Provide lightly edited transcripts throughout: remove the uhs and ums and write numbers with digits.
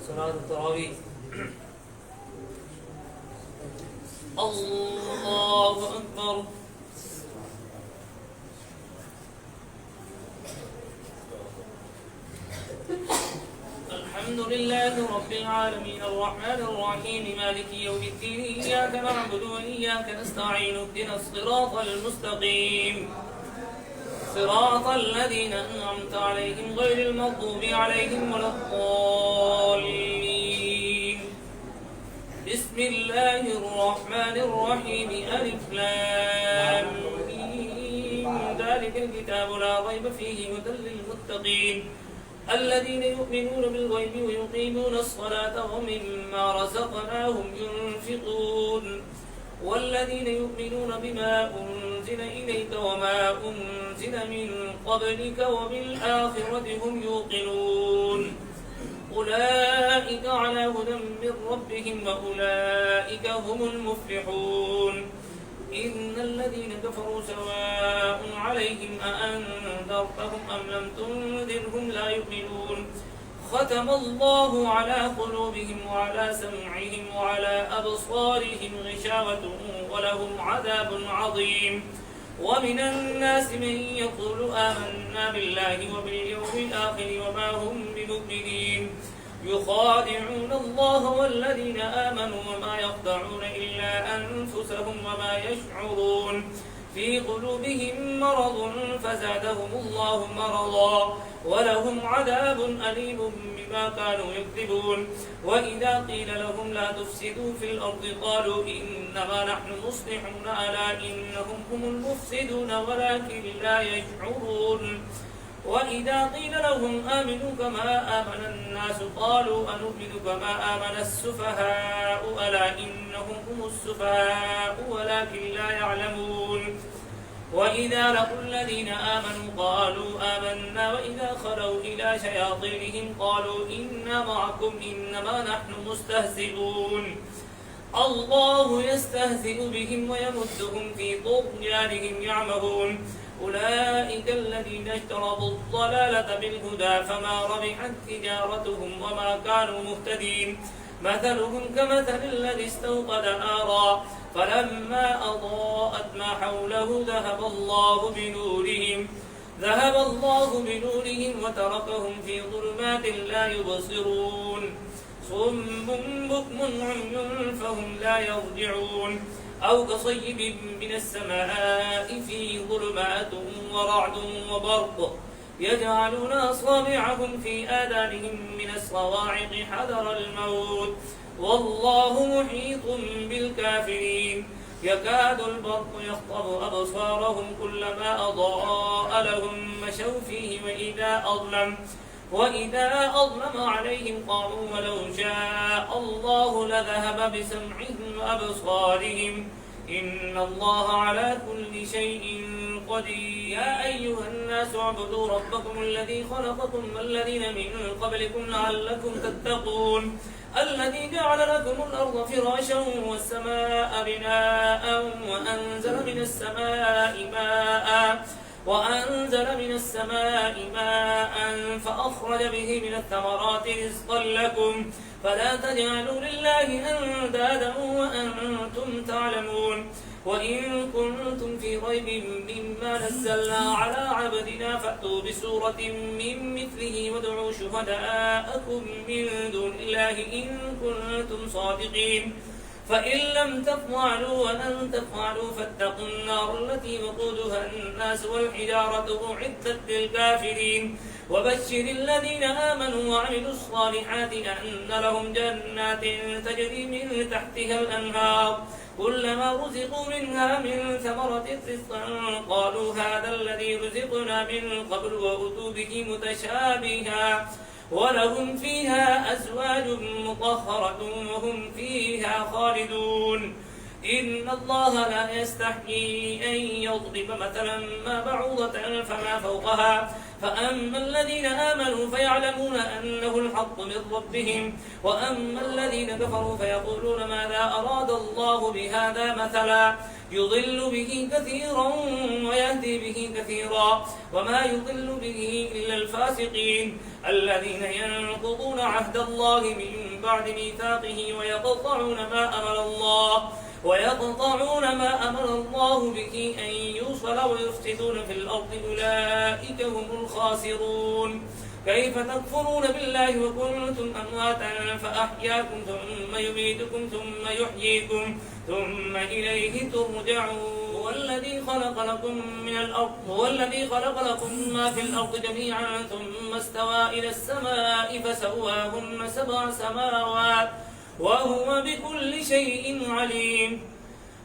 صلاة التراويح. الله أكبر. الحمد لله رب العالمين الرحمن الرحيم مالك يوم الدين إياك نعبد وإياك نستعين اهدنا الصراط المستقيم صراط الذين أنعمت عليهم غير المغضوب عليهم ولا الضالين. بسم الله الرحمن الرحيم ألف لام ميم ذلك الكتاب لا ريب فيه هدى للمتقين الذين يؤمنون بالغيب ويقيمون الصلاة ومما رزقناهم ينفقون والذين يؤمنون بما أنزل إليك وما أنزل من قبلك وبالآخرة هم يوقنون أولئك على هدى من ربهم وأولئك هم المفلحون. إن الذين كفروا سواء عليهم أأنذرتهم أم لم تنذرهم لا يؤمنون ختم الله على قلوبهم وعلى سمعهم وعلى أبصارهم غشاوة ولهم عذاب عظيم. ومن الناس من يقول آمنا بالله وباليوم الآخر وما هم بمؤمنين يخادعون الله والذين آمنوا وما يخدعون إلا أنفسهم وما يشعرون في قلوبهم مرض فزادهم الله مرضا ولهم عذاب أليم بما كانوا يكذبون. وإذا قيل لهم لا تفسدوا في الأرض قالوا إنما نحن مصلحون ألا إنهم هم المفسدون ولكن لا يشعرون. وإذا قيل لهم آمنوا كما آمن الناس قالوا أنؤمن كما آمن السفهاء ألا إنهم هم السفهاء ولكن لا يعلمون. وإذا لقوا الذين آمنوا قالوا آمنا وإذا خلوا إلى شياطينهم قالوا إنا معكم إنما نحن مستهزئون. الله يستهزئ بهم ويمدهم في طغيانهم يعمهون. أولئك الذين اشتروا الضلالة بالهدى فما ربحت تجارتهم وما كانوا مهتدين. مثلهم كمثل الذي استوقد نارا فلما أضاءت ما حوله ذهب الله بنورهم وتركهم في ظلمات لا يبصرون. صم بكم عمي فهم لا يرجعون. أو كصيب من السماء فيه ظلمات ورعد وبرق يجعلون أصابعهم في آذانهم من الصواعق حذر الموت والله محيط بالكافرين. يكاد البرق يخطف أبصارهم كلما أضاء لهم مشوا فيه وإذا أظلم عليهم قاموا ولو شاء الله لذهب بسمعهم وأبصارهم إن الله على كل شيء قدير. يا أيها الناس اعبدوا ربكم الذي خلقكم والذين من قبلكم لعلكم تتقون الذي جعل لكم الأرض فراشا والسماء بناء وأنزل من السماء ماء فأخرج به من الثمرات رزقا لكم فلا تجعلوا لله أندادا وأنتم تعلمون. وإن كنتم في ريب مما نزلنا على عبدنا فأتوا بسورة من مثله وادعوا شهداءكم من دون الله إن كنتم صادقين. فإن لم تفعلوا ولن تفعلوا فاتقوا النار التي وقودها الناس والحجارة أعدت للكافرين. وبشر الذين آمنوا وعملوا الصالحات أن لهم جنات تجري من تحتها الأنهار كلما رزقوا منها من ثمرة رزقا قالوا هذا الذي رزقنا من قبل وأتوا به متشابها ولهم فيها أزواج مطهرة وهم فيها خالدون. إن الله لا يستحيي أن يضرب مثلا ما بعوضة فما فوقها فأما الذين آمنوا فيعلمون أنه الحق من ربهم، وأما الذين كفروا فيقولون ماذا أراد الله بهذا مثلا يضل به كثيرا ويهدي به كثيرا وما يضل به إلا الفاسقين الذين ينقضون عهد الله من بعد ميثاقه ويقطعون ما أمر الله به أن يوصل ويفسدون في الأرض أولئك هم الخاسرون. كيف تكفرون بالله وكنتم أمواتا فأحياكم ثم يميتكم ثم يحييكم ثم إليه ترجعون. هو الذي خلق لكم ما في الأرض جميعا ثم استوى إلى السماء فسواهن 7 سماوات وهو بكل شيء عليم.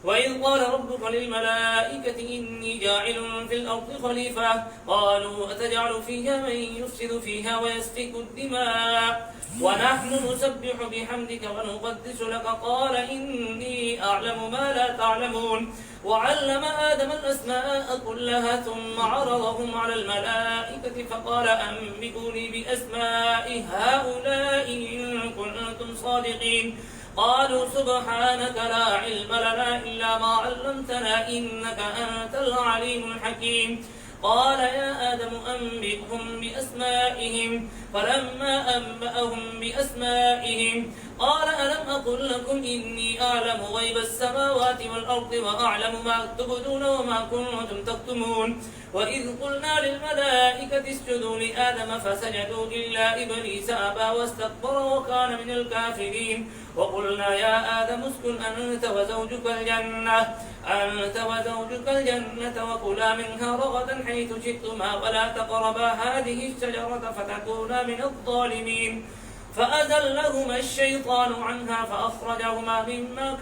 وإذ قال ربك للملائكة إني جاعل في الأرض خليفة قالوا أتجعل فيها من يفسد فيها ويسفك الدماء ونحن نسبح بحمدك ونقدس لك قال إني أعلم ما لا تعلمون. وعلم آدم الأسماء كلها ثم عرضهم على الملائكة فقال أنبئوني بأسماء هؤلاء إن كنتم صادقين. قالوا سبحانك لا علم لنا إلا ما علمتنا إنك أنت العليم الحكيم. قال يا آدم أنبئهم بأسمائهم فلما أنبأهم بأسمائهم قال ألم أقل لكم إني أعلم غيب السماوات والأرض وأعلم ما تبدون وما كنتم تكتمون. وإذ قلنا للملائكة اسجدوا لآدم فسجدوا إلا إبليس أبى واستكبر وكان من الكافرين. وقلنا يا آدم اسكن أنت وزوجك الجنة وكلا منها رغدا حيث شئتما ولا تقربا هذه الشجرة فتكونا من الظالمين. فأزلهما الشيطان عنها فأخرجهما مما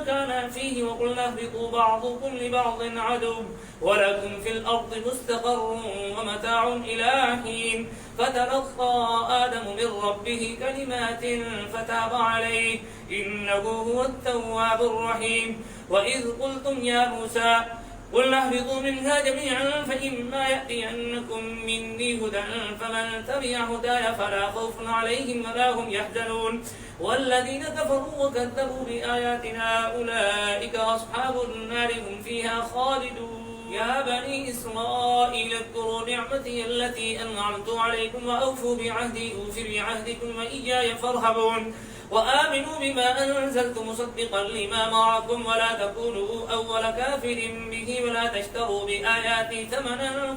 كان فيه وقلنا اهبطوا بعضكم لبعض عدو ولكم في الأرض مستقر ومتاع إلى حين. فتلقى آدم من ربه كلمات فتاب عليه إنه هو التواب الرحيم. وإذ قلتم يا موسى قلنا اهبطوا منها جميعا فإما يأتينكم مني هدى فمن تبع هداي فلا خوف عليهم ولا هم يحزنون. والذين كفروا وكذبوا بآياتنا أولئك أصحاب النار هم فيها خالدون. يا بني إسرائيل اذكروا نعمتي التي أنعمت عليكم وأوفوا بعهدي أوف بعهدكم وإياي فارهبون. وآمنوا بما أنزلت مصدقا لما معكم ولا تكونوا أول كافر به ولا تشتروا بآياتي ثمنا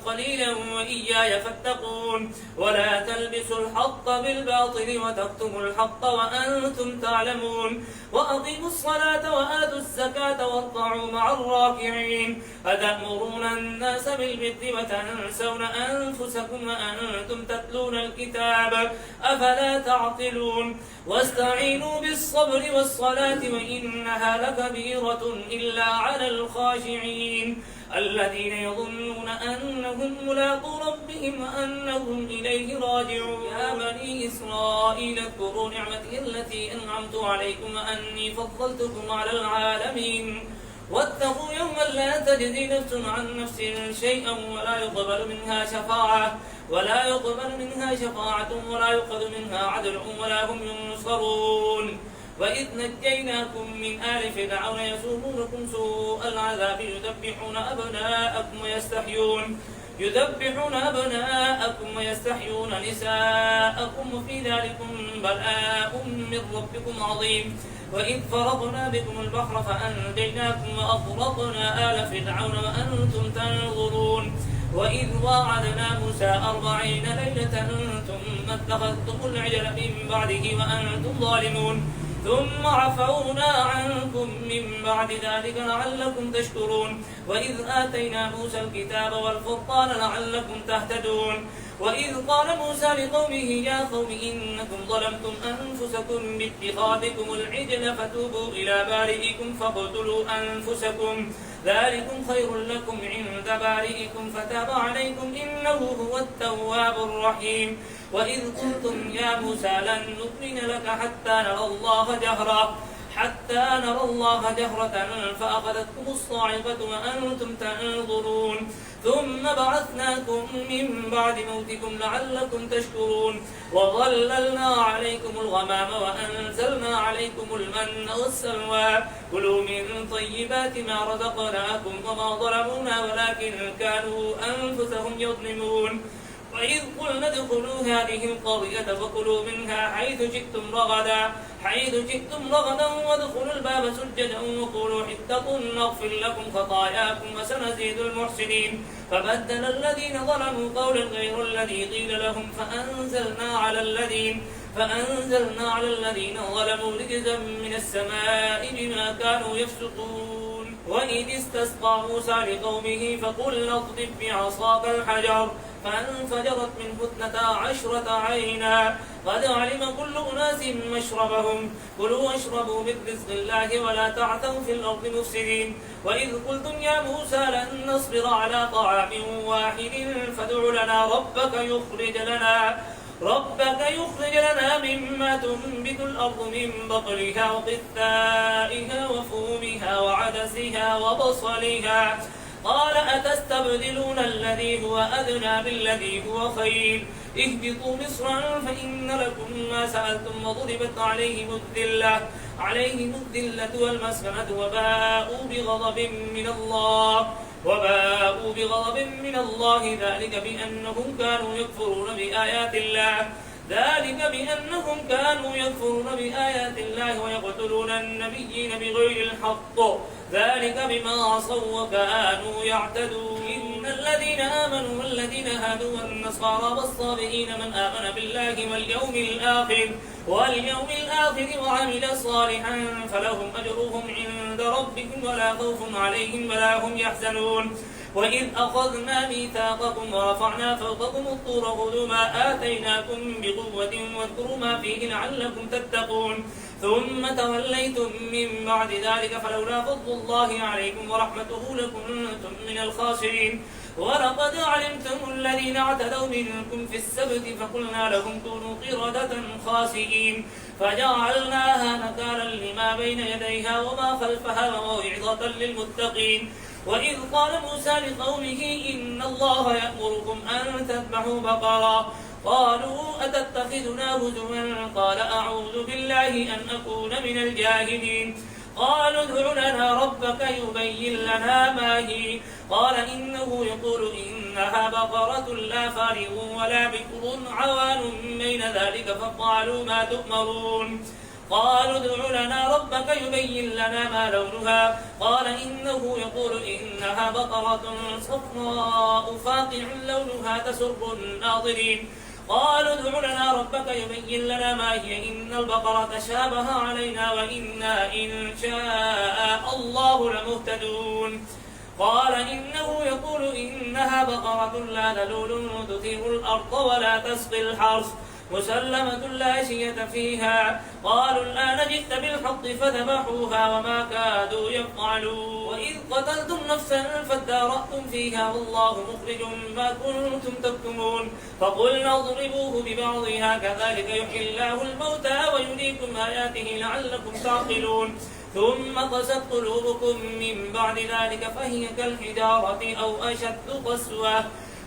قليلا وإياي فاتقون. ولا تلبسوا الحق بالباطل وتكتموا الحق وأنتم تعلمون. وأقيموا الصلاة وآتوا الزكاة واركعوا مع الراكعين. أتأمرون الناس بالبر وتنسون أنفسكم وأنتم تتلون الكتاب أفلا تعقلون. واستعينوا بالصبر والصلاة وإنها لكبيرة إلا على الخاشعين الذين يظنون أنهم ملاقو ربهم وأنهم إليه راجعون. يا بني إسرائيل اذكروا نعمتي التي أنعمت عليكم وأني فضلتكم على العالمين. واتقوا يوما لا تجزي نفس عن نفس شيئا ولا يقبل منها شفاعة ولا يؤخذ منها عدل ولا هم ينصرون. وإذ نجيناكم من آل فرعون يسومونكم سوء العذاب يذبحون أبناءكم ويستحيون نساءكم وفي ذلكم بلاء من ربكم عظيم. وإذ فرضنا بكم البحر فأنجيناكم وأغرقنا آل فرعون وأنتم تنظرون. وإذ واعدنا موسى 40 ليلة ثم اتخذتم العجل من بعده وأنتم ظالمون ثم عفونا عنكم من بعد ذلك لعلكم تشكرون. وإذ آتينا موسى الكتاب والفرقان لعلكم تهتدون. وإذ قال موسى لقومه يا قوم إنكم ظلمتم أنفسكم باتخاذكم العجل فتوبوا إلى بارئكم فاقتلوا أنفسكم ذلكم خير لكم عند بارئكم فتاب عليكم إنه هو التواب الرحيم. وإذ قلتم يا موسى لن نؤمن لك حتى نرى الله جهرا حتى نرى الله جهرة فأخذتكم الصاعقة وأنتم تنظرون ثم بعثناكم من بعد موتكم لعلكم تشكرون وظللنا عليكم الغمام وأنزلنا عليكم المن والسلوى كلوا من طيبات ما رزقناكم وما ظلمونا ولكن كانوا أنفسهم يظلمون وإذ قلنا ادخلوا هذه القرية فكلوا منها حيث شئتم رغدا وادخلوا الباب سجدا وقولوا حطة نغفر لكم خطاياكم وسنزيد المحسنين فبدل الذين ظلموا قولا غير الذي قيل لهم فأنزلنا على الذين ظلموا رجزا من السماء بما كانوا يفسقون وإذ استسقى موسى لقومه فقلنا اضرب بعصاك الحجر فانفجرت منه 12 عينا قد علم كل أناس مشربهم كلوا واشربوا من رزق الله ولا تعثوا في الأرض مفسدين وإذ قلتم يا موسى لن نصبر على طعام واحد فادع لنا ربك يخرج لنا مما تنبت الأرض من بقلها وقثائها وفومها وعدسها وبصلها قال أتستبدلون الذي هو أدنى بالذي هو خير اهبطوا مصرا فإن لكم ما سألتم وضربت عليهم الذلة والمسكنة وباءوا بغضب من الله ذلك بأنهم كانوا يكفرون بآيات الله ويقتلون النبيين بغير الحق ذلك بما عصوا وكانوا يعتدون إن الذين آمنوا والذين هادوا والنصارى والصابئين من آمن بالله واليوم الآخر وعمل صالحا فلهم أجرهم عند ربهم ولا خوف عليهم ولا هم يحزنون وإذ أخذنا ميثاقكم ورفعنا فوقكم الطور خذوا ما آتيناكم بقوة واذكروا ما فيه لعلكم تتقون ثم توليتم من بعد ذلك فلولا فضل الله عليكم ورحمته لكنتم من الخاسرين ولقد علمتم الذين اعتدوا منكم في السبت فقلنا لهم كونوا قردة خاسئين فجعلناها نكالا لما بين يديها وما خلفها وموعظة للمتقين وإذ قال موسى لقومه إن الله يأمركم أن تذبحوا بقرة قالوا أتتخذنا هزوا قال أعوذ بالله أن أكون من الجاهلين قالوا ادع لنا ربك يبين لنا ما هي قال إنه يقول إنها بقرة لا فارغ ولا بكر عوان بين ذلك فقالوا ما تؤمرون قالوا ادع لنا ربك يبين لنا ما لونها قال إنه يقول إنها بقرة صفراء فاقع لونها تسر الناظرين قالوا ادع لنا ربك يبين لنا ما هي إن البقرة تشابه علينا وإنا إن شاء الله لمهتدون قال إنه يقول إنها بقرة لا ذلول تثير الأرض ولا تسقي الحرث مسلمة لا شية فيها قالوا الآن جئت بالحق فذبحوها وما كادوا يفعلون وإذ قتلتم نفسا فادارأتم فيها والله مخرج ما كنتم تكتمون فقلنا اضربوه ببعضها كذلك يحيي الله الموتى ويريكم آياته لعلكم تعقلون ثم قست قلوبكم من بعد ذلك فهي كالحجارة أو أشد قسوة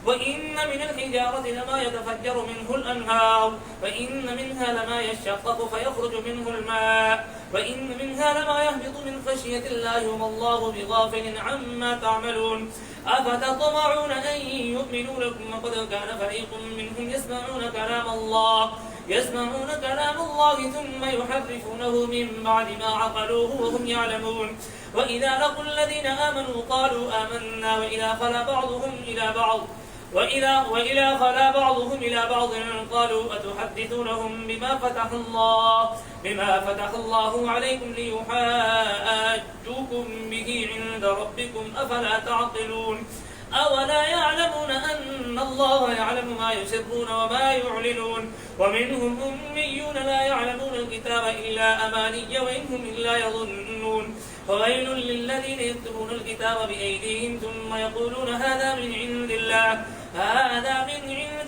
وإن من الحجارة لما يتفجر منه الأنهار وإن منها لما يشقق فيخرج منه الماء وإن منها لما يهبط من خشية الله وما الله بغافل عما تعملون أفتطمعون أن يؤمنوا لكم وقد كان فريق منهم يسمعون كلام الله ثم يحرفونه من بعد ما عقلوه وهم يعلمون وإذا لقوا الذين آمنوا قالوا آمنا وإذا خلا بعضهم إلى بعض قالوا أتحدثونهم بما فتح الله عليكم ليحاجوكم به عند ربكم أفلا تعقلون أولا يعلمون أن الله يعلم ما يسرون وما يعلنون ومنهم أميون لا يعلمون الكتاب إلا أماني وإنهم إلا يظنون فويل للذين يكتبون الكتاب بأيديهم ثم يقولون هذا من عند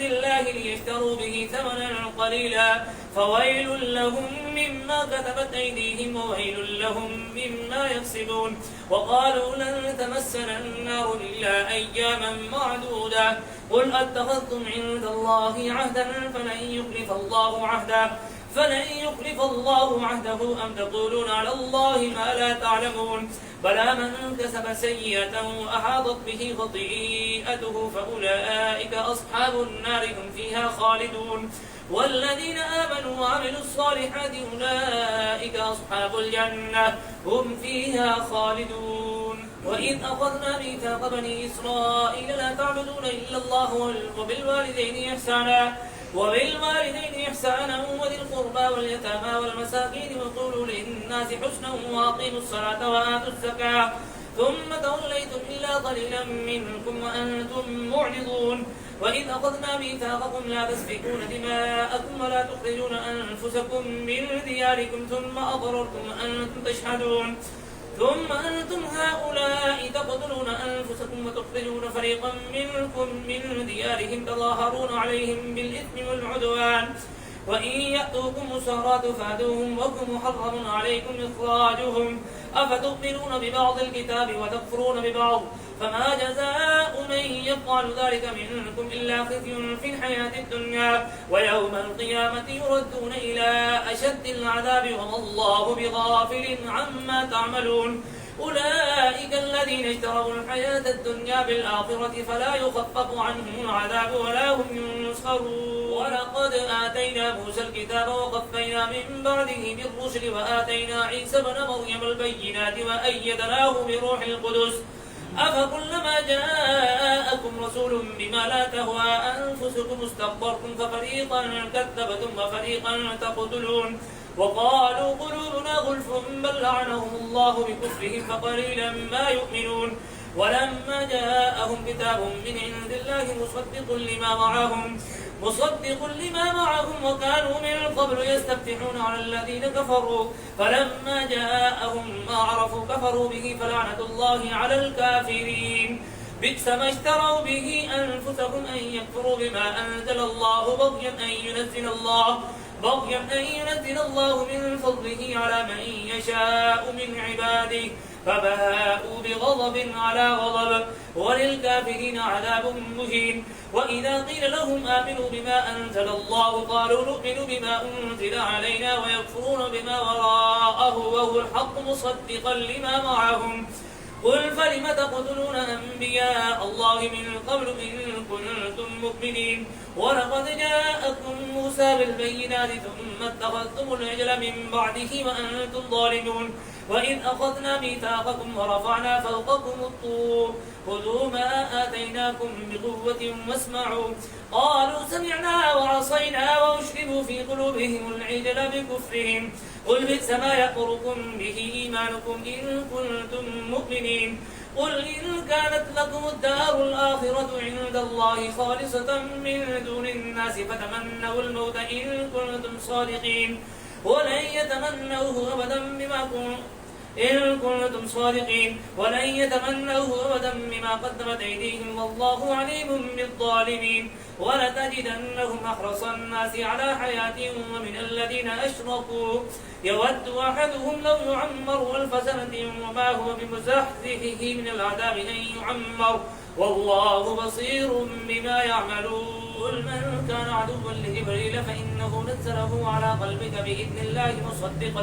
الله ليشتروا به ثمنا قليلا فويل لهم مما كتبت أيديهم وويل لهم مما يكسبون. وقالوا لن تمسنا النار إلا أياما معدودة قل أتخذتم عند الله عهدا فلن يخلف الله عهده أم تقولون على الله ما لا تعلمون. بلى من كسب سيئة وأحاطت به خطيئته فأولئك أصحاب النار هم فيها خالدون. والذين آمنوا وعملوا الصالحات أولئك أصحاب الجنة هم فيها خالدون. وإذ أخذنا ميثاق بني إسرائيل لا تعبدون إلا الله وبالوالدين إحسانا وذي القربى واليتامى والمساكين وقولوا للناس حسنا وأقيموا الصلاة وآتوا الزكاة ثم توليتم إلا قليلا منكم وأنتم معرضون. وإذ أخذنا ميثاقكم لا تسفكون دماءكم ولا تخرجون أنفسكم من دياركم ثم أقررتم وأنتم تشهدون. ثم أنتم هؤلاء تقتلون أنفسكم وتخرجون فريقا منكم من ديارهم تظاهرون عليهم بالإثم والعدوان وإن يأتوكم مسارات فادوهم وكم محرم عليكم إخراجهم أفتؤمنون ببعض الكتاب وتكفرون ببعض فما جزاء من يفعل ذلك منكم إلا خزي في الحياة الدنيا ويوم القيامة يردون إلى أشد العذاب وما الله بغافل عما تعملون. أولئك الذين اشتروا الحياة الدنيا بالآخرة فلا يخفف عنهم العذاب ولا هم ينصرون. ولقد آتينا موسى الكتاب وقفينا من بعده بالرسل وآتينا عيسى ابن مريم البينات وأيدناه بروح القدس أفكلما جاءكم رسول بما لا تهوى أنفسكم استكبرتم ففريقا كذبتم وفريقا تقتلون. وقالوا قلوبنا غلف بل لعنهم الله بكفرهم فقليلا ما يؤمنون. ولما جاءهم كتاب من عند الله مصدق لما معهم وكانوا من قبل يستفتحون على الذين كفروا فلما جاءهم ما عرفوا كفروا به فلعنة الله على الكافرين. بئس ما اشتروا به أنفسهم أن يكفروا بما أنزل الله بغيا أن ينزل الله من فضله على من يشاء من عباده فباءوا بغضب على غضب وللكافرين عذاب مهين. وإذا قيل لهم آمنوا بما أنزل الله قالوا نؤمن بما أنزل علينا ويكفرون بما وراءه وهو الحق مصدقا لما معهم قل فلم تقتلون أنبياء الله من قبل إن كنتم مؤمنين. ولقد جاءكم موسى بالبينات ثم اتخذتم العجل من بعده وأنتم ظالمون. وإذ أخذنا ميثاقكم ورفعنا فوقكم الطور خذوا ما آتيناكم بقوة واسمعوا قالوا سمعنا وعصينا وأشربوا في قلوبهم العجل بكفرهم قل بئس ما يأمركم به إيمانكم إن كنتم مؤمنين. قل إن كانت لكم الدار الآخرة عند الله خالصة من دون الناس فتمنوا الموت إن كنتم صادقين ولن يتمنوه أبدا بما قدمت أيديهم والله عليم بالظالمين. ولتجدنهم أحرص الناس على حياة ومن الذين أشركوا يود أحدهم لو يعمر ألف سنة وما هو بمزحزحه من العذاب أن يعمر والله بصير بما يعملون. قل من كان عدوا لجبريل فإنه نزله على قلبك بإذن الله مصدقا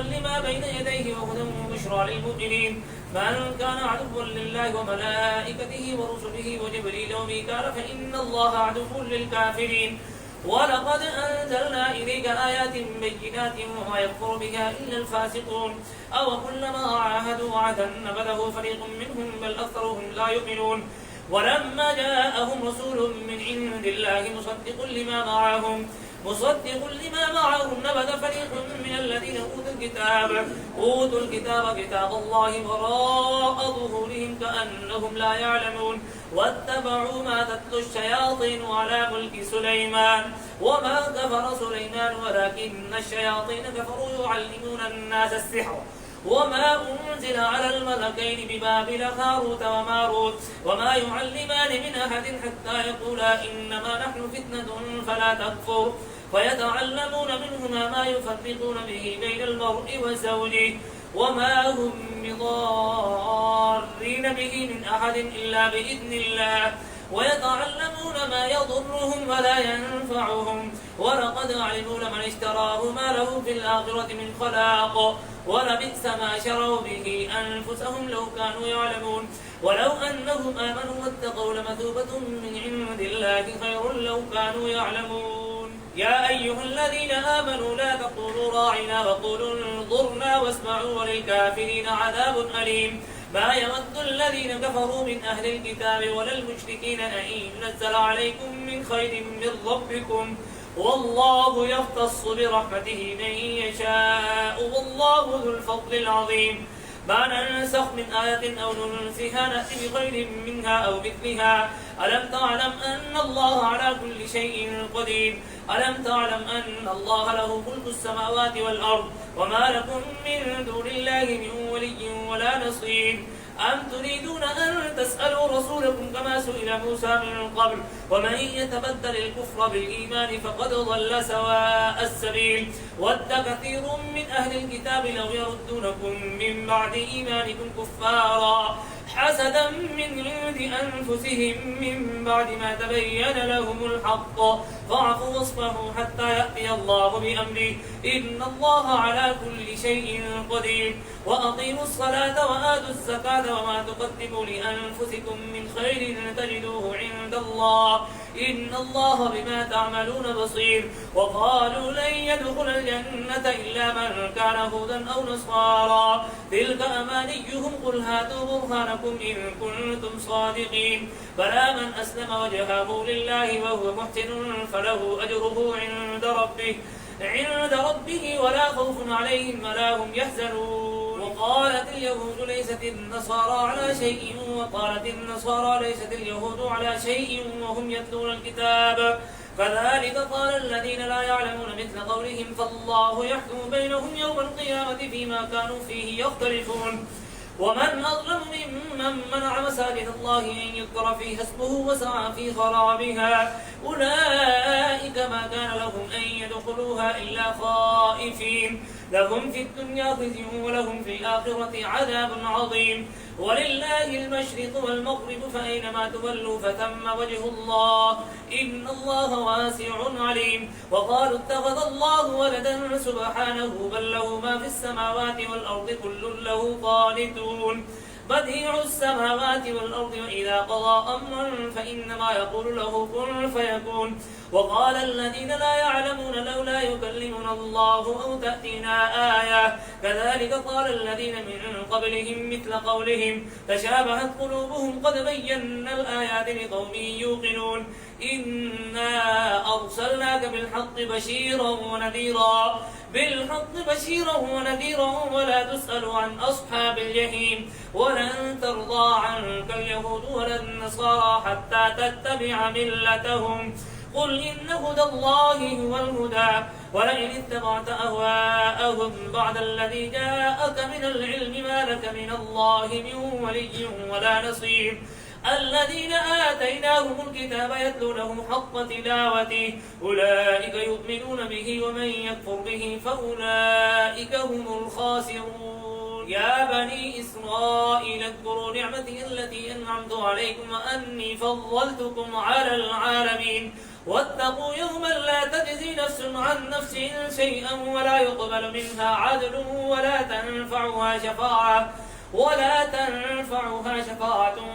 لما بين يديه وهدى وبشرى للمؤمنين. من كان عدوا لله وملائكته ورسله وجبريل وميكال فإن الله عدو للكافرين. ولقد أنزلنا إليك آيات بينات وما يكفر بها إلا الفاسقون أو كلما عاهدوا عهدا نبذه فريق منهم بل أكثرهم لا يؤمنون. ولما جاءهم رسول من عند الله مصدق لما معهم نبذ فريق من الذين أوتوا الكتاب كتاب الله وراء ظهورهم كأنهم لا يعلمون واتبعوا ما تتلو الشياطين على ملك سليمان وما كفر سليمان ولكن الشياطين كفروا يعلمون الناس السحر وما أنزل على الملكين ببابل هاروت وماروت وما يعلمان من أحد حتى يقولا إنما نحن فتنة فلا تكفر فيتعلمون منهما ما يفرقون به بين المرء وزوجه وما هم بضارين به من أحد إلا بإذن الله ويتعلمون ما يضرهم ولا ينفعهم ولقد علموا لمن اشتراه ما له في الآخرة من خلاق ولبئس ما شروا به أنفسهم لو كانوا يعلمون ولو أنهم آمنوا واتقوا لمثوبة من عند الله خير لو كانوا يعلمون يا أيها الذين آمنوا لا تقولوا راعنا وقولوا انظرنا واسمعوا وللكافرين عذاب أليم ما يود الذين كفروا من أهل الكتاب ولا المشركين أن ينزل عليكم من خير من ربكم والله يختص برحمته من يشاء والله ذو الفضل العظيم ما ننسخ من آية أو ننسها نأتي بخير منها أو مثلها ألم تعلم أن الله على كل شيء قدير ألم تعلم أن الله له ملك السماوات والأرض وما لكم من دون الله من ولي ولا نصير أم تريدون أن تسألوا رسولكم كما سئل موسى من قبل ومن يتبدل الكفر بالإيمان فقد ضل سواء السبيل ود كثير من أهل الكتاب لو يردونكم من بعد إيمانكم كفارا حسدا من عند أنفسهم من بعد ما تبين لهم الحق فاعفوا واصفحوا حتى يأتي الله بأمره إن الله على كل شيء قدير وأقيموا الصلاة وآتوا الزكاة وما تقدموا لأنفسكم من خير تجدوه عند الله إن الله بما تعملون بصير وقالوا لن يدخل الجنة إلا من كان هودا أو نصارى تلك أمانيهم قل هاتوا برهانكم إن كنتم صادقين بلى من أسلم وجهه لله وهو محسن فله أجره عند ربه ولا خوف عليهم ولا هم يحزنون وقالت اليهود ليست النصارى على شيء وقالت النصارى ليست اليهود على شيء وهم يتلون الكتاب كذلك قال الذين لا يعلمون مثل قولهم فالله يحكم بينهم يوم القيامة فيما كانوا فيه يختلفون ومن أظلم ممن منع مساجد الله أن يذكر فيها اسمه وسعى في خرابها أولئك ما كان لهم أن يدخلوها إلا خائفين لهم في الدنيا خزي ولهم في الآخرة عذاب عظيم ولله المشرق والمغرب فأينما تولوا فثم وجه الله إن الله واسع عليم وقالوا اتخذ الله ولدا سبحانه بل له ما في السماوات والأرض كل له قانتون بديع السماوات والأرض وإذا قضى أمرا فإنما يقول له كن فيكون وقال الذين لا يعلمون لولا يكلمنا الله أو تأتينا آية كذلك قال الذين من قبلهم مثل قولهم تشابهت قلوبهم قد بينا الآيات لقوم يوقنون إنا أرسلناك بالحق بشيرا ولا تسأل عن أصحاب الجحيم ولن ترضى عنك اليهود ولا النصارى حتى تتبع ملتهم قل إن هدى الله هو الهدى ولئن اتبعت أهواءهم بعد الذي جاءك من العلم ما لك من الله من ولي ولا نصير الذين آتيناهم الكتاب يتلونه حق تلاوته أولئك يؤمنون به ومن يكفر به فأولئك هم الخاسرون يا بني إسرائيل اذكروا نعمتي التي أنعمت عليكم وأني فضلتكم على العالمين واتقوا يوما لا تجزي نفس عن نفس شيئا ولا يقبل منها عدل ولا تنفعها شفاعة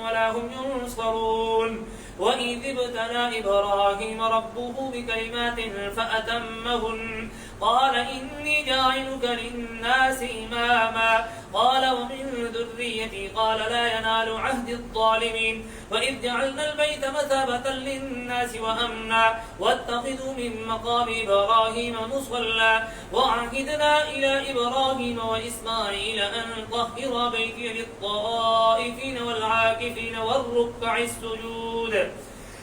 ولا هم ينصرون وإذ ابتلى إبراهيم ربه بكلمات فأتمهن قال إني جاعلك للناس إماما قال ومن ذريتي قال لا ينال عهد الظالمين وإذ جعلنا البيت مثابة للناس وأمنا واتخذوا من مقام إبراهيم مصلى وعهدنا إلى إبراهيم وإسماعيل أن طهر بيتي للطائفين والعاكفين والركع السجود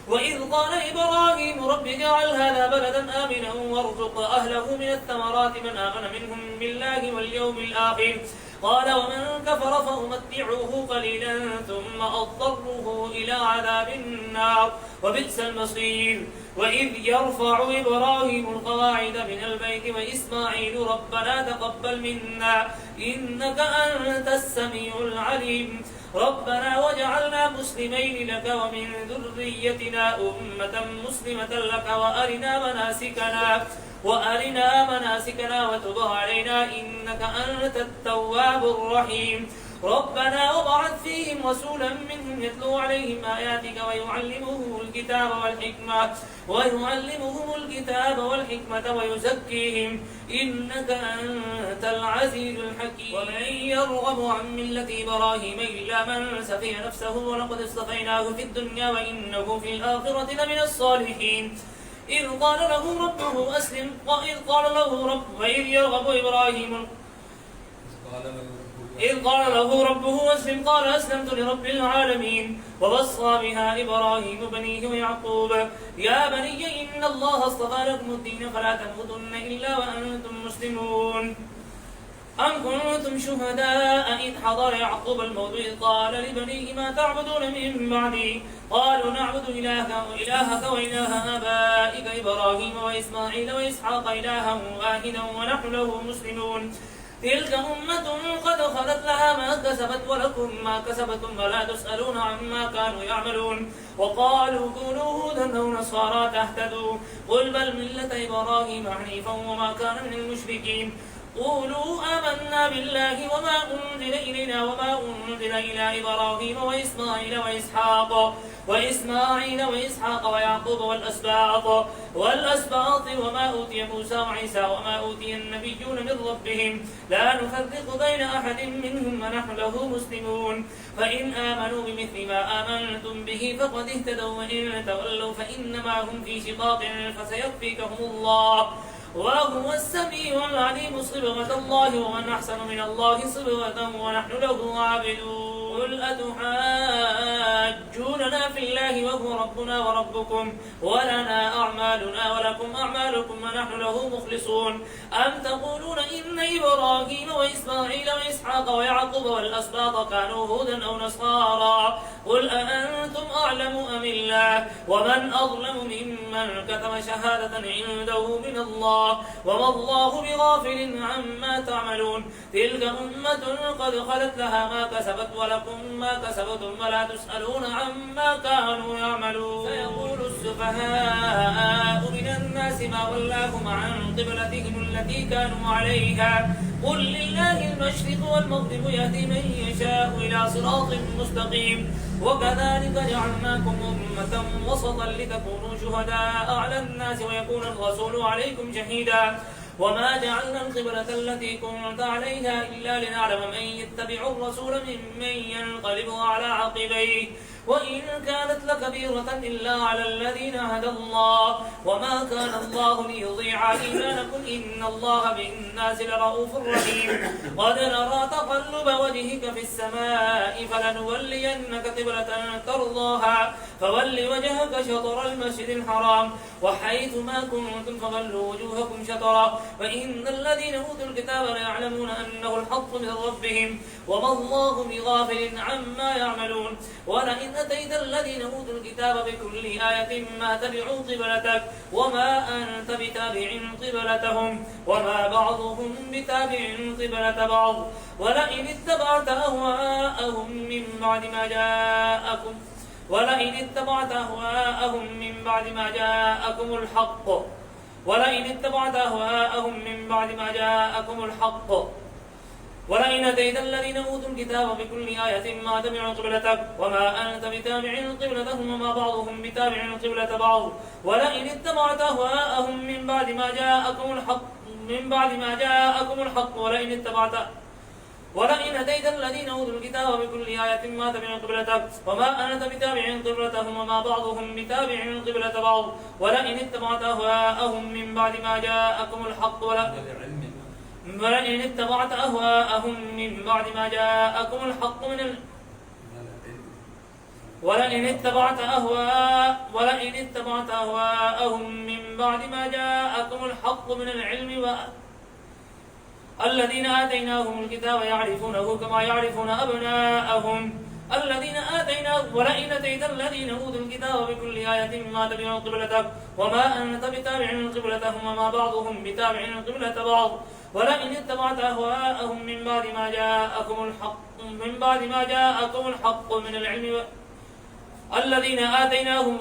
وإذ قال إبراهيم رب اجعل هذا بلدا آمنا وارزق أهله من الثمرات من آمن منهم بالله واليوم الآخر قال ومن كفر فأمتعه قليلا ثم أضطره إلى عذاب النار وبئس المصير. وإذ يرفع إبراهيم القواعد من البيت وإسماعيل ربنا تقبل منا إنك أنت السميع العليم ربنا وجعلنا مسلمين لك ومن ذريتنا أمة مسلمة لك وأرنا مناسكنا وتب علينا إنك أنت التواب الرحيم ربنا وابعث فيهم رسولا منهم يتلو عليهم آياتك ويعلمهم الكتاب والحكمة ويزكيهم إنك أنت العزيز الحكيم. ومن يرغب عن ملة إبراهيم إلا من سفي نفسه ولقد اصطفيناه في الدنيا وإنه في الآخرة لمن الصالحين إذ قال له ربه أسلم وإذ يرغب إبراهيم إذ قال له ربه أسلم قال أسلمت لرب العالمين ووصى بها إبراهيم بنيه ويعقوب يا بني إن الله اصطفى لكم الدين فلا تموتن إلا وأنتم مسلمون. أم كنتم شهداء إذ حضر يعقوب الموت إذ قال لبنيه ما تعبدون من بعدي قالوا نعبد إلهك وإله آبائك إبراهيم وإسماعيل وإسحاق إلها واحدا ونحن له مسلمون. تلك أمة قد خلت لها ما كسبت ولكم ما كسبتم ولا تسألون عما كانوا يعملون. وقالوا كونوا هودا أو نصارى تهتدوا قل بل ملة إبراهيم حنيفا وما كان من المشركين. قولوا آمنا بالله وما أنزل إلينا وما أنزل إلى إبراهيم وإسماعيل وإسحاق ويعقوب والأسباط وما أوتي موسى وعيسى وما أوتي النبيون من ربهم لا نفرق بين أحد منهم ونحن له مسلمون. فإن آمنوا بمثل ما آمنتم به فقد اهتدوا وإن تولوا فإنما هم في شقاق فسيكفيكهم الله وهو السميع العليم. صبغة الله ومن أحسن من الله صبغة ونحن له عابدون. قل أتحاجوننا في الله وهو ربنا وربكم ولنا أعمالنا ولكم أعمالكم ونحن له مخلصون. أم تقولون إن إبراهيم وإسماعيل وإسحاق ويعقوب والأسباط كانوا هودا أو نصارى قل أأنتم أعلم أم الله ومن أظلم ممن كتم شهادة عنده من الله وما الله بغافل عما تعملون. تلك أمة قد خلت لها ما كسبت ولكم ما كسبتم ولا تسألون عما كانوا يعملون. سيقول السفهاء من الناس ما ولاهم عن قبلتهم التي كانوا عليها قل لله المشرق والمغرب يهدي من يشاء إلى صراط مستقيم. وكذلك جعلناكم أمة وسطا لتكونوا شهداء على الناس ويكون الرسول عليكم شهيدا. وما جعلنا القبلة التي كنت عليها إلا لنعلم من يتبع الرسول ممن ينقلب على عقبيه وإن كانت لكبيرة إلا على الذين هدى الله وما كان الله ليضيع إيمانكم إن الله بالناس لرؤوف رحيم. قد نرى تقلب وجهك في السماء فلنولينك قبلة ترضاها فول وجهك شطر المسجد الحرام وحيث ما كنتم فولوا وجوهكم شطره وإن الذين أوتوا الكتاب ليعلمون أنه الحق من ربهم وما الله بغافل عما يعملون. ولئن أتيت الذين أوتوا الكتاب بكل آية ما تبعوا قبلتك وما أنت بتابع قبلتهم وما بعضهم بتابع قبلة بعض ولئن اتبعت أهواءهم من بعد ما جاءكم ولئن أتيت الذين أوتوا الكتاب بكل آية ما تبعوا قبلتك وما أنت بتابع قبلتهم وما بعضهم بتابع قبلة بعض ولئن اتبعت أهواءهم من بعد ما جاءكم الحق ولئن أتيت الذين أوتوا الكتاب بكل آية ما تبعوا قبلتك وما أنت بتابع قبلتهم وما بعضهم بتابع قبلة بعض ولئن اتبعت أهواءهم من بعد ما جاءكم الحق ولئن اتبعت أهواءهم من بعد ما جاءكم الحق من العلم الذين آتيناهم الكتاب يعرفونه كما يعرفون أبناءهم ولئن أتيت الذين أوتوا الكتاب بكل آية ما تبعوا قبلتك وما أنت بتابع قبلتهم وما بعضهم بتابع قبلة بعض ولئن اتبعت أهواءهم من بعد ما جاءكم الحق من العلم الذين آتيناهم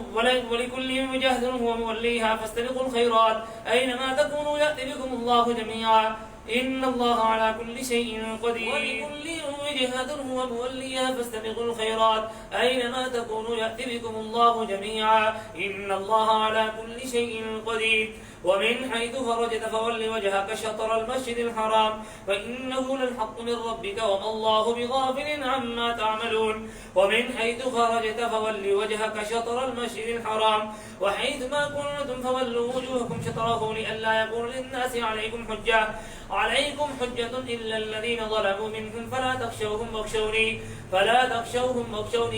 ولكل وجهة هو موليها فاستبقوا الخيرات أينما تكونوا يأتي بكم الله جميعا إن الله على كل شيء قدير ولكل وجهة هو موليها فاستبقوا الخيرات أينما تكونوا يأتي بكم الله جميعا إن الله على كل شيء قدير ومن حيث خرجت فول وجهك شطر المسجد الحرام فإنه للحق من ربك وما الله بغافل عما تعملون ومن حيث خرجت فول وجهك شطر المسجد الحرام وحيث ما كنتم فولوا وجوهكم شطره لئلا يكون للناس عليكم حجة إلا الذين ظلموا منهم فلا تخشوهم واخشوني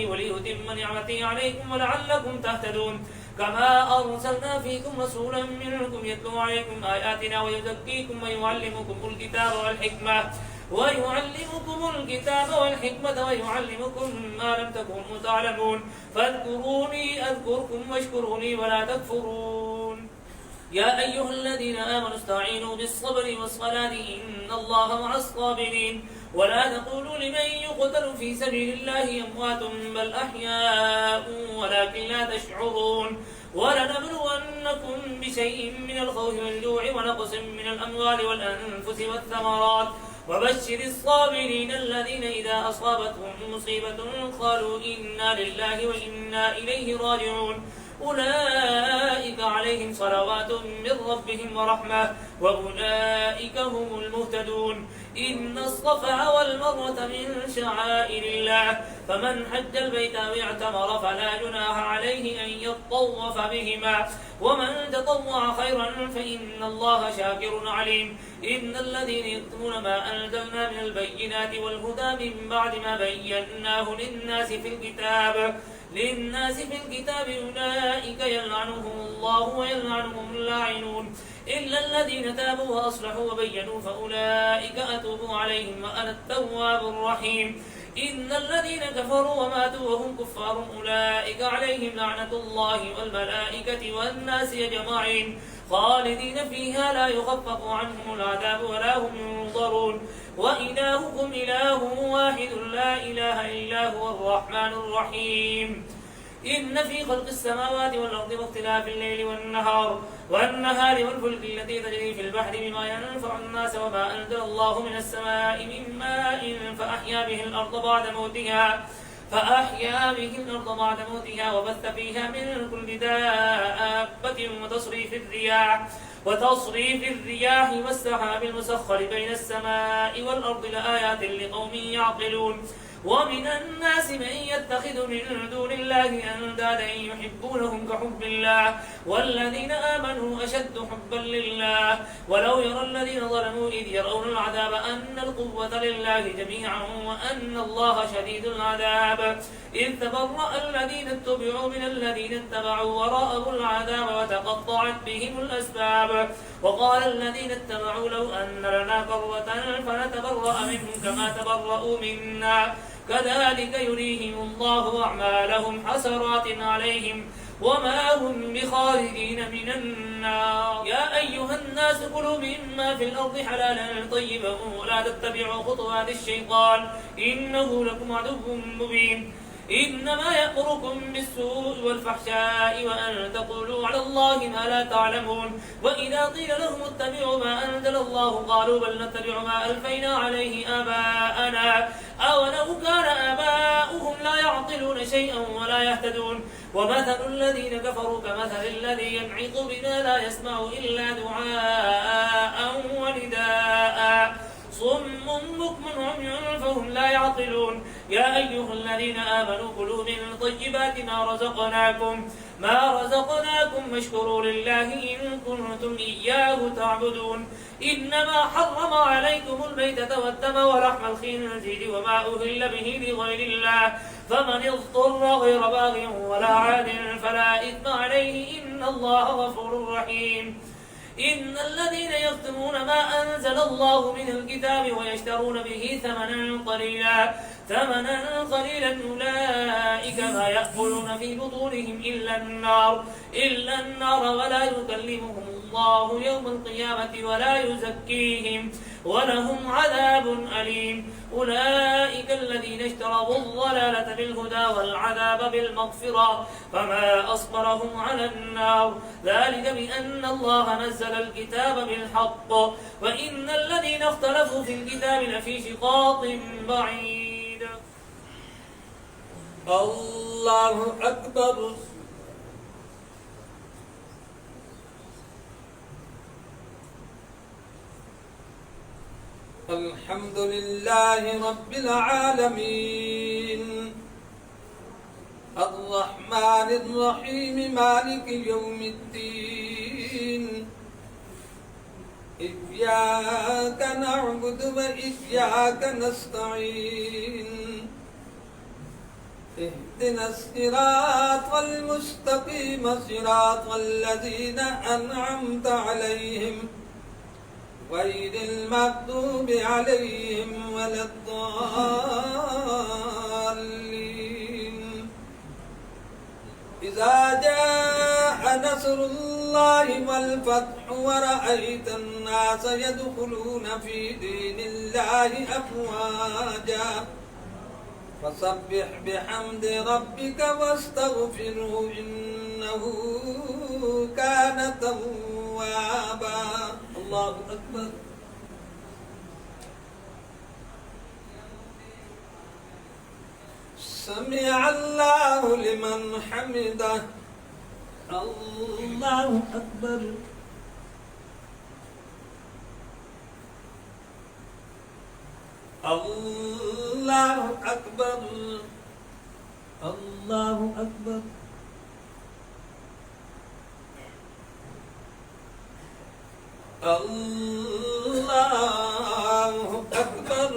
ولأتم نعمتي عليكم ولعلكم تهتدون كما أرسلنا فيكم رسولا منكم يتلو عليكم آياتنا ويزكيكم ويعلمكم الكتاب والحكمة ويعلمكم ما لم تكونوا تعلمون فاذكروني أذكركم واشكروا لي ولا تكفرون يا أيها الذين آمنوا استعينوا بالصبر والصلاة إن الله مع الصابرين ولا تقولوا لمن يقتل في سبيل الله أموات بل أحياء ولكن لا تشعرون ولنبلونكم بشيء من الخوف والجوع ونقص من الأموال والأنفس والثمرات وبشر الصابرين الذين إذا أصابتهم مصيبة قالوا إنا لله وإنا إليه راجعون أولئك عليهم صلوات من ربهم ورحمة وأولئك هم المهتدون إن الصفا والمروة من شعائر الله فمن حج البيت أو اعتمر فلا جناح عليه أن يطوف بهما ومن تطوع خيرا فإن الله شاكر عليم إن الذين يكتمون ما أنزلنا من البينات والهدى من بعد ما بيناه للناس في الكتاب أولئك يلعنهم الله ويلعنهم اللاعنون إلا الذين تابوا وأصلحوا وبينوا فأولئك أتوب عليهم وأنا التواب الرحيم إن الذين كفروا وماتوا وهم كفار أولئك عليهم لعنة الله والملائكة والناس أجمعين خالدين فيها لا يخفف عنهم العذاب ولا هم ينظرون وإلهكم إله واحد لا إله إلا هو الرحمن الرحيم إن في خلق السماوات والأرض واختلاف الليل والنهار والفلك التي تجري في البحر بما ينفع الناس وما أنزل الله من السماء من ماء فأحيا به الأرض بعد موتها وبث فيها من كل دابة وتصريف الرياح والسحاب المسخر بين السماء والأرض لآيات لقوم يعقلون ومن الناس من يتخذ من دون الله أندادا يحبونهم كحب الله والذين آمنوا أشد حبا لله ولو يرى الذين ظلموا إذ يرون العذاب أن القوة لله جميعا وأن الله شديد العذاب إذ تبرأ الذين اتبعوا من الذين اتبعوا ورأوا العذاب وتقطعت بهم الأسباب وقال الذين اتبعوا لو أن لنا كرة فنتبرأ منهم كما تبرأوا منا كذلك يريهم الله أعمالهم حسرات عليهم وما هم بخارجين من النار يا أيها الناس كلوا مما في الأرض حلالا طيبا ولا تتبعوا خطوات الشيطان إنه لكم عدو مبين إنما يأمركم بالسوء والفحشاء وأن تقولوا على الله ما لا تعلمون وإذا قيل لهم اتبعوا ما أنزل الله قالوا بل نتبع ما ألفينا عليه آباءنا أولو كان آباؤهم لا يعقلون شيئا ولا يهتدون ومثل الذين كفروا كمثل الذي ينعق بما لا يسمع إلا دعاء ونداء صم بكم عمي فهم لا يعقلون يا أيها الذين آمنوا كلوا من طيبات ما رزقناكم واشكروا لله إن كنتم إياه تعبدون إنما حرم عليكم الميتة والدم ولحم الخنزير وما أهل به لغير الله فمن اضطر غير باغ ولا عاد فلا إثم عليه إن الله غفور رحيم إن الذين يكتمون ما أنزل الله من الكتاب ويشترون به ثمنا قليلا أولئك ما يأكلون في بطونهم إلا النار ولا يكلمهم الله يوم القيامة ولا يزكيهم ولهم عذاب أليم أولئك الذين اشتروا الضلالة بالهدى والعذاب بالمغفرة فما أصبرهم على النار ذلك بأن الله نزل الكتاب بالحق وإن الذين اختلفوا في الكتاب لفي شقاق بعيد. الله أكبر. الحمد لله رب العالمين الرحمن الرحيم مالك يوم الدين إياك نعبد وإياك نستعين اهدنا الصراط المستقيم صراط الذين أنعمت عليهم غير المغضوب عليهم ولا الضالين. إذا جاء نصر الله والفتح ورأيت الناس يدخلون في دين الله أفواجا فسبح بحمد ربك واستغفره إنه كان توابا. الله أكبر. سمع الله لمن حمده. الله أكبر. الله أكبر. الله أكبر. الله أكبر.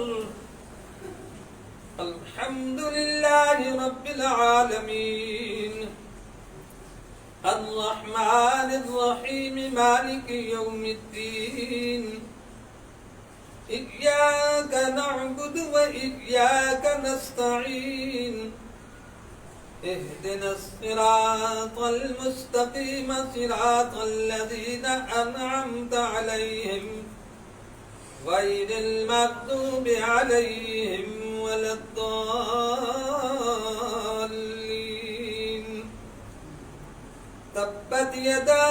الحمد لله رب العالمين الرحمن الرحيم مالك يوم الدين إياك نعبد وإياك نستعين اهدنا الصراط المستقيم صراط الذين أنعمت عليهم غير المغضوب عليهم ولا الضالين. تبت يدا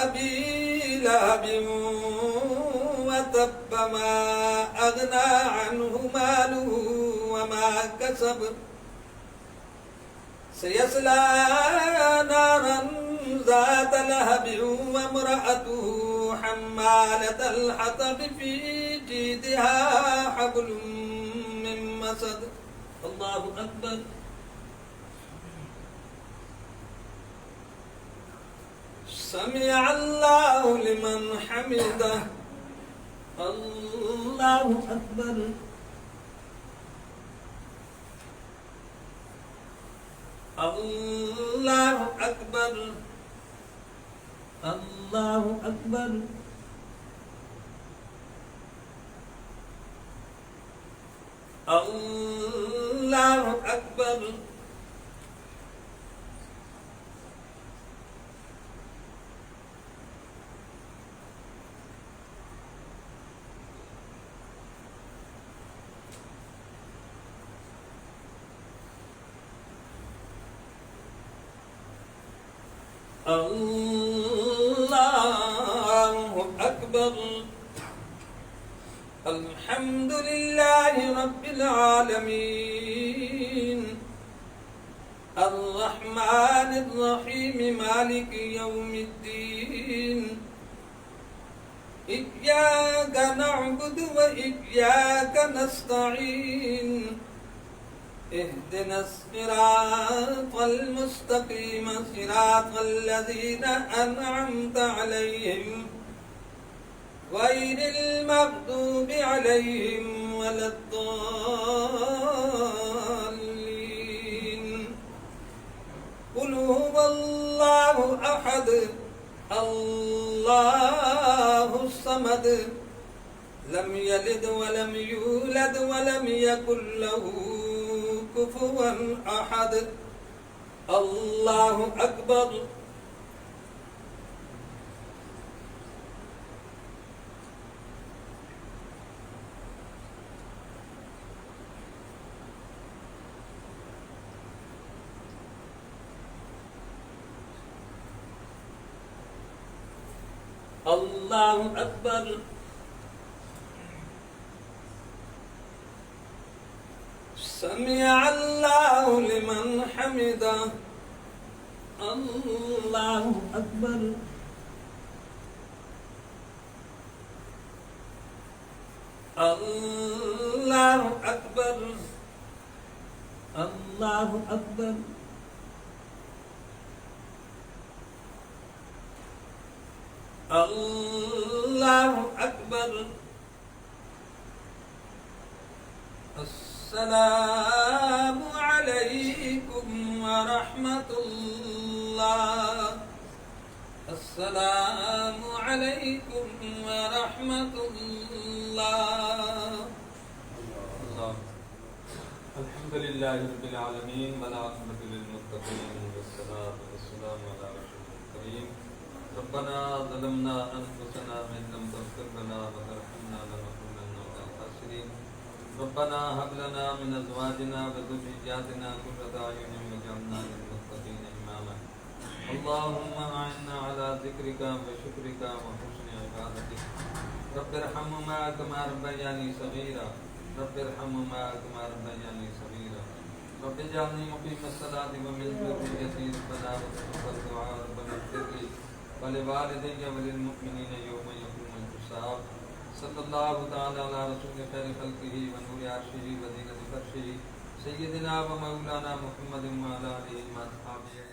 أبي لهب وتب ما أغنى عنه ماله وما كسب سيصلى نارا ذات لهب وامرأته حمالة الحطب في جيدها حبل من مسد. الله أكبر. سمع الله لمن حمده. الله أكبر. الله أكبر. الله أكبر. الله أكبر. الله أكبر. الحمد لله رب العالمين الرحمن الرحيم مالك يوم الدين إياك نعبد وإياك نستعين اهدنا الصراط المستقيم صراط الذين أنعمت عليهم غير المغضوب عليهم ولا الضالين. قل هو الله أحد अल्लाहु समद लम यलिद वलम यूलद वलम यकुल लहू कुफुवन अहद। अल्लाहु अकबर। अल्लाहु अकबर। समिअ अल्लाहु लिमन हमिदा। अल्लाहु अकबर। अल्लाहु अकबर। अल्लाहु अकबर। अल्लाहु अकबर। अस्सलामु अलैकुम व रहमतुल्लाह। अस्सलामु अलैकुम व रहमतुल्लाह। अल्हम्दुलिल्लाहि रब्बिल आलमीन वल आक़िबतु लिल मुत्तक़ीन वस्सलातु वस्सलामु अला रसूलिल करीम। रब्बना ज़लमना अनफुसना व इन लम तग़फिर लना व तरहमना लनकुनन्ना मिनल ख़ासिरीन। रब्बना हब लना मिन अज़वाजिना व ज़ुर्रिय्यातिना क़ुर्रता अयुनिन वज'अलना लिल मुत्तक़ीन इमामा। अल्लाहुम्मा अ'इन्ना अला ज़िक्रिका व शुक्रिका व हुस्नि इबादतिक। रब्बिरहम्हुमा कमा रब्बयानी सग़ीरा। रब्बिरहम्हुमा कमा रब्बयानी सग़ीरा। रब्बिज'अलनी मुक़ीमस्सलाति व मिन ज़ुर्रिय्यती रब्बना व तक़ब्बल दुआ रब्बना इग़फिरली व लिवालिदैया व लिलमुअ्मिनीना यौमा यक़ूमुल हिसाब। सल्लल्लाहु तआला अला रसूलिल खैरि ख़ल्क़िही व नूरि अर्शिही व ज़ीनति फ़र्शिही सय्यिदिना व मौलाना मुहम्मदिन व अला आलिहि व अस्हाबिही।